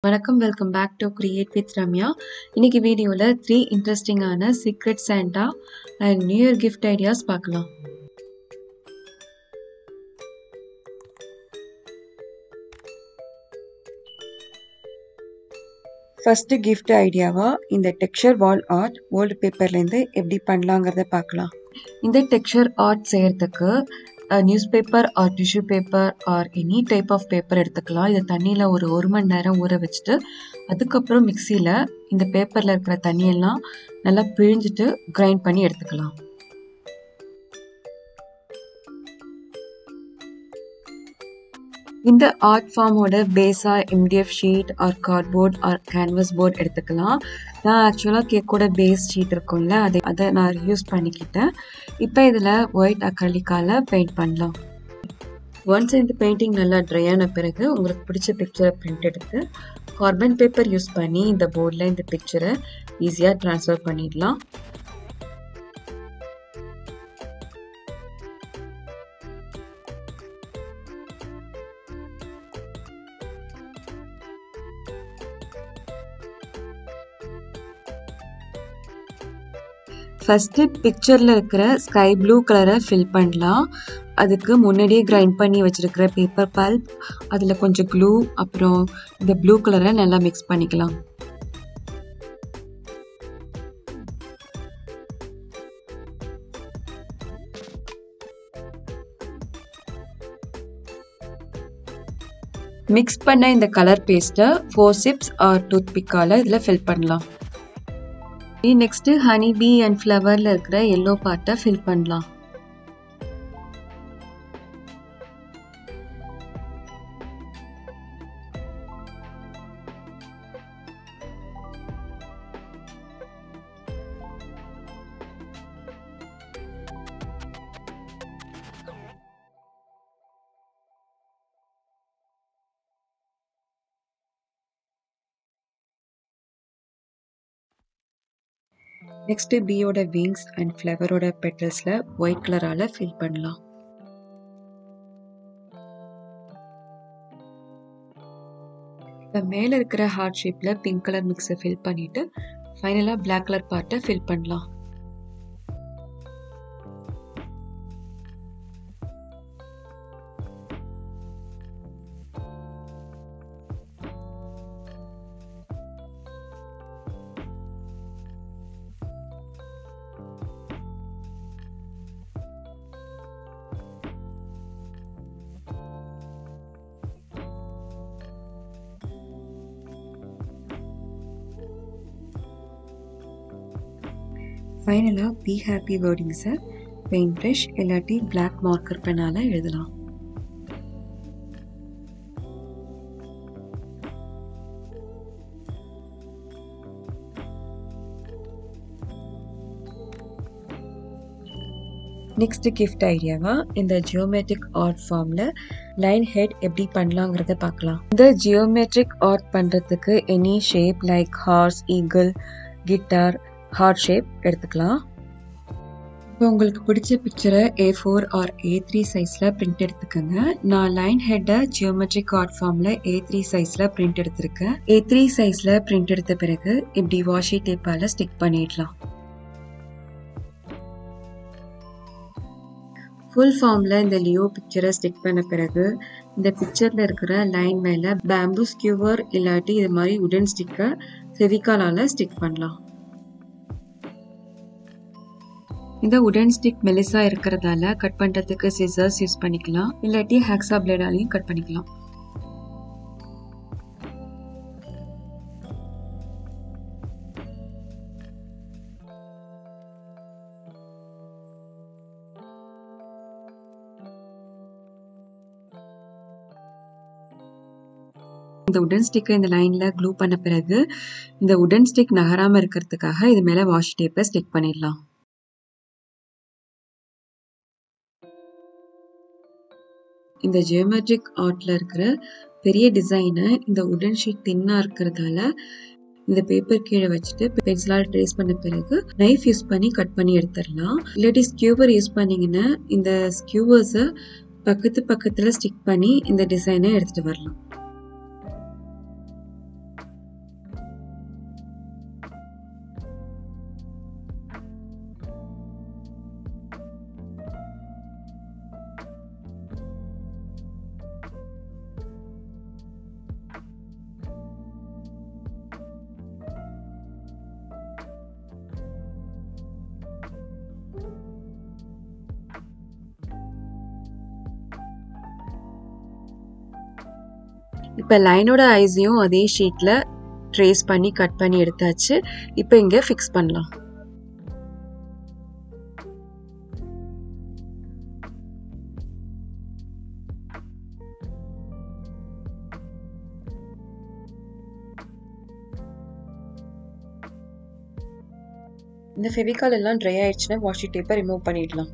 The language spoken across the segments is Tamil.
வணக்கம், welcome back to create with Ramya. இன்னைக்கு வீடியோவில் 3 இன்ட்ரெஸ்டிங்கான secret Santa and new year gift ideas பார்க்கலாம். ஃபர்ஸ்ட் கிஃப்ட் ஐடியாவா இந்த டெக்ஸ்சர் வால் ஆர்ட் ஓல்டு பேப்பர்லேருந்து எப்படி பண்ணலாங்கிறத பார்க்கலாம். இந்த டெக்ஸ்சர் ஆர்ட் செய்யறதுக்கு newspaper or tissue paper or any type of paper எடுத்துக்கலாம். இதை தண்ணியில் ஒரு மணி நேரம் ஊற வச்சுட்டு அதுக்கப்புறம் மிக்சியில் இந்த பேப்பரில் இருக்கிற தண்ணியெல்லாம் நல்லா பிழிஞ்சிட்டு கிரைண்ட் பண்ணி எடுத்துக்கலாம். இந்த ஆர்ட் ஃபார்மோட பேஸாக MDF sheet or cardboard or canvas board எடுத்துக்கலாம். நான் ஆக்சுவலாக கேக்கோட பேஸ் ஷீட் இருக்கும்ல அதை நான் யூஸ் பண்ணிக்கிட்டேன். இப்போ இதில் ஒயிட் அக்ரிலிக்கால பெயிண்ட் பண்ணலாம். ஒன்ஸ் இந்த பெயிண்டிங் நல்லா ட்ரை ஆன பிறகு உங்களுக்கு பிடிச்ச பிக்சரை பிரிண்ட் எடுத்து கார்பன் பேப்பர் யூஸ் பண்ணி இந்த போர்டில் இந்த பிக்சரை ஈஸியாக ட்ரான்ஸ்ஃபர் பண்ணிடலாம். ஃபஸ்ட்டு பிக்சரில் இருக்கிற ஸ்கை ப்ளூ கலரை ஃபில் பண்ணலாம். அதுக்கு முன்னாடியே கிரைண்ட் பண்ணி வச்சுருக்கிற பேப்பர் பல்ப், அதில் கொஞ்சம் க்ளூ, அப்புறம் இந்த ப்ளூ கலரை நல்லா மிக்ஸ் பண்ணிக்கலாம். மிக்ஸ் பண்ண இந்த கலர் பேஸ்ட்டை ஃபோர்செப்ஸ் ஆர் டூத் பிக்கால் இதில் ஃபில் பண்ணலாம். நெக்ஸ்ட் ஹனி பீ அண்ட் ஃப்ளவர்ல இருக்கிற எல்லோ பார்ட்டை ஃபில் பண்ணலாம். நெக்ஸ்ட் பீயோட விங்ஸ் அண்ட் ஃப்ளவரோட பெட்டல்ஸ்ல ஒயிட் கலரால ஃபில் பண்ணலாம். இப்போ மேலே இருக்கிற ஹார்ட் ஷேப்ல பிங்க் கலர் மிக்ஸை ஃபில் பண்ணிட்டு ஃபைனலா பிளாக் கலர் பார்ட்டை ஃபில் பண்ணலாம். ஃபைனலாக பி ஹாப்பி வேர்டிங்ஸை பெயிண்ட் ப்ரஷ் இல்லாட்டி பிளாக் மார்க்கர் பென்னால எழுதலாம். நெக்ஸ்ட் கிஃப்ட் ஐடியாவா இந்த ஜியோமெட்ரிக் ஆர்ட் ஃபார்ம்ல லைன் ஹெட் எப்படி பண்ணலாங்கிறத பார்க்கலாம். இந்த ஜியோமெட்ரிக் ஆர்ட் பண்ணுறதுக்கு any shape like horse, eagle, guitar, heart shape எடுத்துக்கலாம். இப்போ உங்களுக்கு பிடிச்ச பிக்சரை A4 ஆர் A3 சைஸில் பிரிண்ட் எடுத்துக்கோங்க. நான் லைன் ஹெட்டை ஜியோமெட்ரிக் ஆர்ட் ஃபார்மில் A3 சைஸில் பிரிண்ட் எடுத்திருக்கேன். A3 சைஸில் பிரிண்ட் எடுத்த பிறகு இப்படி வாஷி டேப்பால் ஸ்டிக் பண்ணிடலாம். ஃபுல் ஃபார்மில் இந்த லியோ பிக்சரை ஸ்டிக் பண்ண பிறகு இந்த பிக்சரில் இருக்கிற லைன் மேலே பேம்பூ ஸ்கியூவர் இல்லாட்டி இது மாதிரி உடன் ஸ்டிக்கை ஃபெவிகாலால் ஸ்டிக் பண்ணலாம். இந்த உடன் ஸ்டிக் மெலிசா இருக்கிறதால கட் பண்ணுறதுக்கு சிசர்ஸ் யூஸ் பண்ணிக்கலாம், இல்லாட்டி ஹேக்ஸா பிளேடாலையும் கட் பண்ணிக்கலாம். இந்த உடன் ஸ்டிக்கை இந்த லைனில் க்ளூ பண்ண பிறகு இந்த உடன் ஸ்டிக் நகராமல் இருக்கிறதுக்காக இது மேலே வாஷ் டேப்பை ஸ்டிக் பண்ணிடலாம். இந்த ஜியோமெட்ரிக் ஆர்ட்ல இருக்கிற பெரிய டிசைனை இந்த உடன் ஷீட் தின்னா இருக்கிறதால இந்த பேப்பர் கீழே வச்சுட்டு பென்சிலால் ட்ரேஸ் பண்ண பிறகு நைஃப் யூஸ் பண்ணி கட் பண்ணி எடுத்துடலாம். இல்லாட்டி ஸ்கியூவர் யூஸ் பண்ணீங்கன்னா இந்த ஸ்கியூவர்ஸை பக்கத்துல ஸ்டிக் பண்ணி இந்த டிசைனை எடுத்துட்டு வரலாம். இப்போ லைனோட ஐஸையும் அதே ஷீட்டில் ட்ரேஸ் பண்ணி கட் பண்ணி எடுத்தாச்சு. இப்போ இங்கே ஃபிக்ஸ் பண்ணலாம். இந்த ஃபெவிகால் எல்லாம் ட்ரை ஆயிடுச்சுன்னா வாஷி டேப்பை ரிமூவ் பண்ணிடலாம்.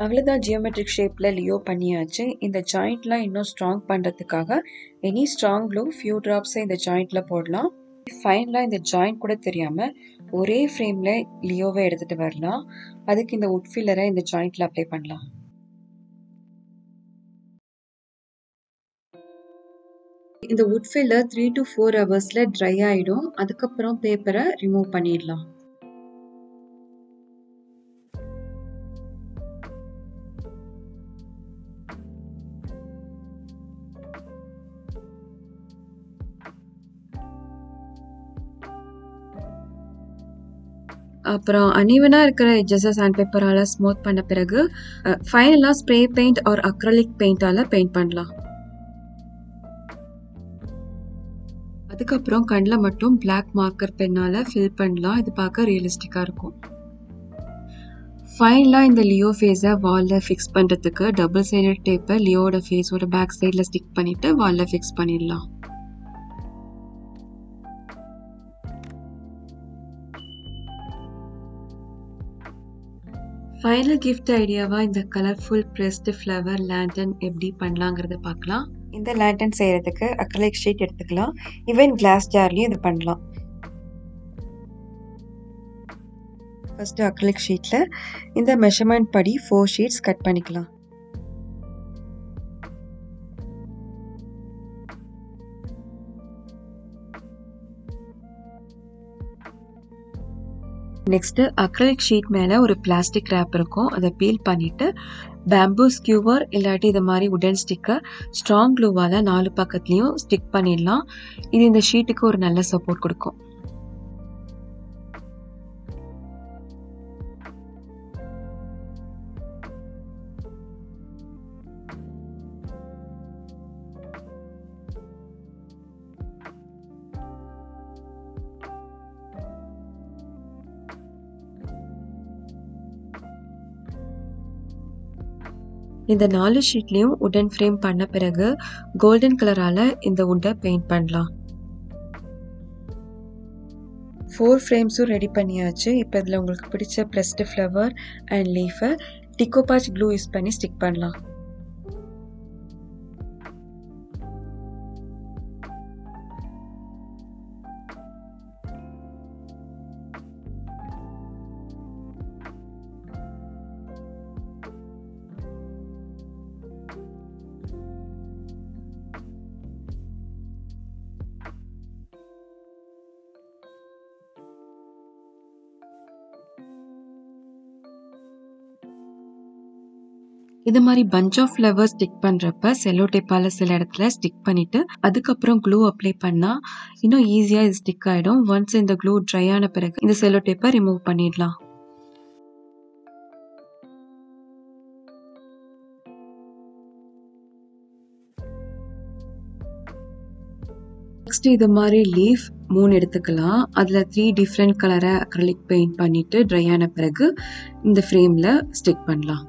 அவ்வளோதான், ஜியோமெட்ரிக் ஷேப்பில் லியோ பண்ணியாச்சு. இந்த ஜாயிண்ட்லாம் இன்னும் ஸ்ட்ராங் பண்ணுறதுக்காக எனி ஸ்ட்ராங் க்ளூ ஃபியூ ட்ராப்ஸை இந்த ஜாயிண்டில் போடலாம். ஃபைனலாக இந்த ஜாயிண்ட் கூட தெரியாமல் ஒரே ஃப்ரேமில் லியோவை எடுத்துகிட்டு வரலாம். அதுக்கு இந்த உட் ஃபில்லரை இந்த ஜாயிண்டில் அப்ளை பண்ணலாம். இந்த உட் ஃபில்லர் 3 to 4 ஹவர்ஸில் ட்ரை ஆகிடும். அதுக்கப்புறம் பேப்பரை ரிமூவ் பண்ணிடலாம். அப்புறம் அன்இவனாக இருக்கிற எட்ஜஸை சாண்ட் பேப்பரால் ஸ்மூத் பண்ண பிறகு ஃபைனலாக ஸ்ப்ரே பெயிண்ட் ஆர் அக்ரலிக் பெயிண்டால் பெயிண்ட் பண்ணலாம். அதுக்கப்புறம் கண்ணில் மட்டும் பிளாக் மார்க்கர் பென்னால் ஃபில் பண்ணலாம். இது பார்க்க ரியலிஸ்டிக்காக இருக்கும். ஃபைனலாக இந்த லியோ ஃபேஸை வாலில் ஃபிக்ஸ் பண்ணுறதுக்கு டபுள் சைடட் டேப்பை லியோட ஃபேஸோட பேக் சைடில் ஸ்டிக் பண்ணிவிட்டு வாலில் ஃபிக்ஸ் பண்ணிடலாம். ஃபைனல் கிஃப்ட் ஐடியாவாக இந்த கலர்ஃபுல் ப்ரெஸ்டு ஃப்ளவர் லேண்டன் எப்படி பண்ணலாங்கிறத பார்க்கலாம். இந்த லேண்டன் செய்கிறதுக்கு அக்ரிலிக் ஷீட் எடுத்துக்கலாம். ஈவன் கிளாஸ் ஜார்லையும் இது பண்ணலாம். ஃபர்ஸ்ட் அக்ரிலிக் ஷீட்டில் இந்த மெஷர்மெண்ட் படி 4 ஷீட்ஸ் கட் பண்ணிக்கலாம். நெக்ஸ்ட்டு அக்ரிலிக் ஷீட் மேலே ஒரு பிளாஸ்டிக் ரேப் இருக்கும். அதை பீல் பண்ணிவிட்டு பேம்பூ ஸ்கியூவர் இல்லாட்டி இது மாதிரி உடன் ஸ்டிக்கர் ஸ்ட்ராங் க்ளூவால் 4 பக்கத்துலேயும் ஸ்டிக் பண்ணிடலாம். இது இந்த ஷீட்டுக்கு ஒரு நல்ல சப்போர்ட் கொடுக்கும். இந்த 4 ஷீட்லேயும் உடன் ஃப்ரேம் பண்ண பிறகு கோல்டன் கலரால் இந்த உட்டை பெயிண்ட் பண்ணலாம். 4 ஃப்ரேம்ஸும் ரெடி பண்ணியாச்சு. இப்போ இதில் உங்களுக்கு பிடிச்ச ப்ரெஸ்டு ஃப்ளவர் அண்ட் லீஃபை டிகோபாச் க்ளூ யூஸ் பண்ணி ஸ்டிக் பண்ணலாம். இது மாதிரி பஞ்ச் ஆஃப் ஃப்ளவர்ஸ் ஸ்டிக் பண்ணுறப்ப செல்லோ டேப்பால் சில இடத்துல ஸ்டிக் பண்ணிவிட்டு அதுக்கப்புறம் க்ளூ அப்ளை பண்ணால் இன்னும் ஈஸியாக இது ஸ்டிக் ஆகிடும். ஒன்ஸ் இந்த க்ளூ ட்ரை ஆன பிறகு இந்த செல்லோ டேப்பை ரிமூவ் பண்ணிடலாம். நெக்ஸ்ட் இது மாதிரி லீஃப் 3 எடுத்துக்கலாம். அதில் 3 டிஃப்ரெண்ட் கலரை அக்ரிலிக் பெயிண்ட் பண்ணிட்டு ட்ரை ஆன பிறகு இந்த ஃப்ரேமில் ஸ்டிக் பண்ணலாம்.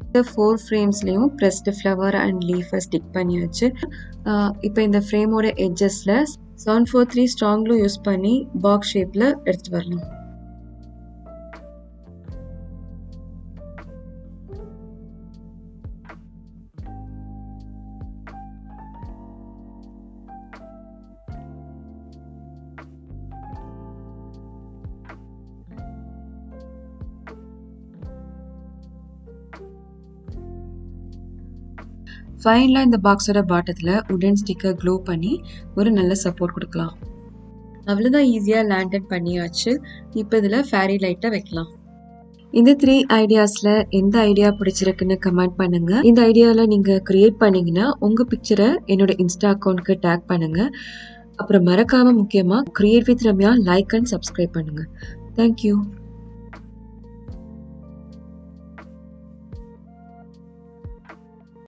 இந்த 4 ஃப்ரேம்ஸ்லேயும் ப்ரெஸ்டு ஃப்ளவர் அண்ட் லீஃபை ஸ்டிக் பண்ணியாச்சு. இப்போ இந்த ஃப்ரேமோட எட்ஜஸில் 743 ஸ்ட்ராங் க்ளூ யூஸ் பண்ணி பாக்ஸ் ஷேப்பில் எடுத்துகிட்டு வரலாம். ஃபைனலாக இந்த பாக்ஸோட பாட்டத்தில் உடன் ஸ்டிக்கர் க்ளூ பண்ணி ஒரு நல்ல சப்போர்ட் கொடுக்கலாம். அவ்வளோதான், ஈஸியாக லேண்டன் பண்ணியாச்சு. இப்போ இதில் ஃபேரி லைட்டை வைக்கலாம். இந்த 3 ஐடியாஸில் எந்த ஐடியா பிடிச்சிருக்குன்னு கமெண்ட் பண்ணுங்கள். இந்த ஐடியாவில் நீங்கள் க்ரியேட் பண்ணிங்கன்னா உங்கள் பிக்சரை என்னோட இன்ஸ்டா அக்கௌண்ட்க்கு டேக் பண்ணுங்கள். அப்புறம் மறக்காமல் முக்கியமாக create with Ramya like and subscribe பண்ணுங்கள். தேங்க்யூ.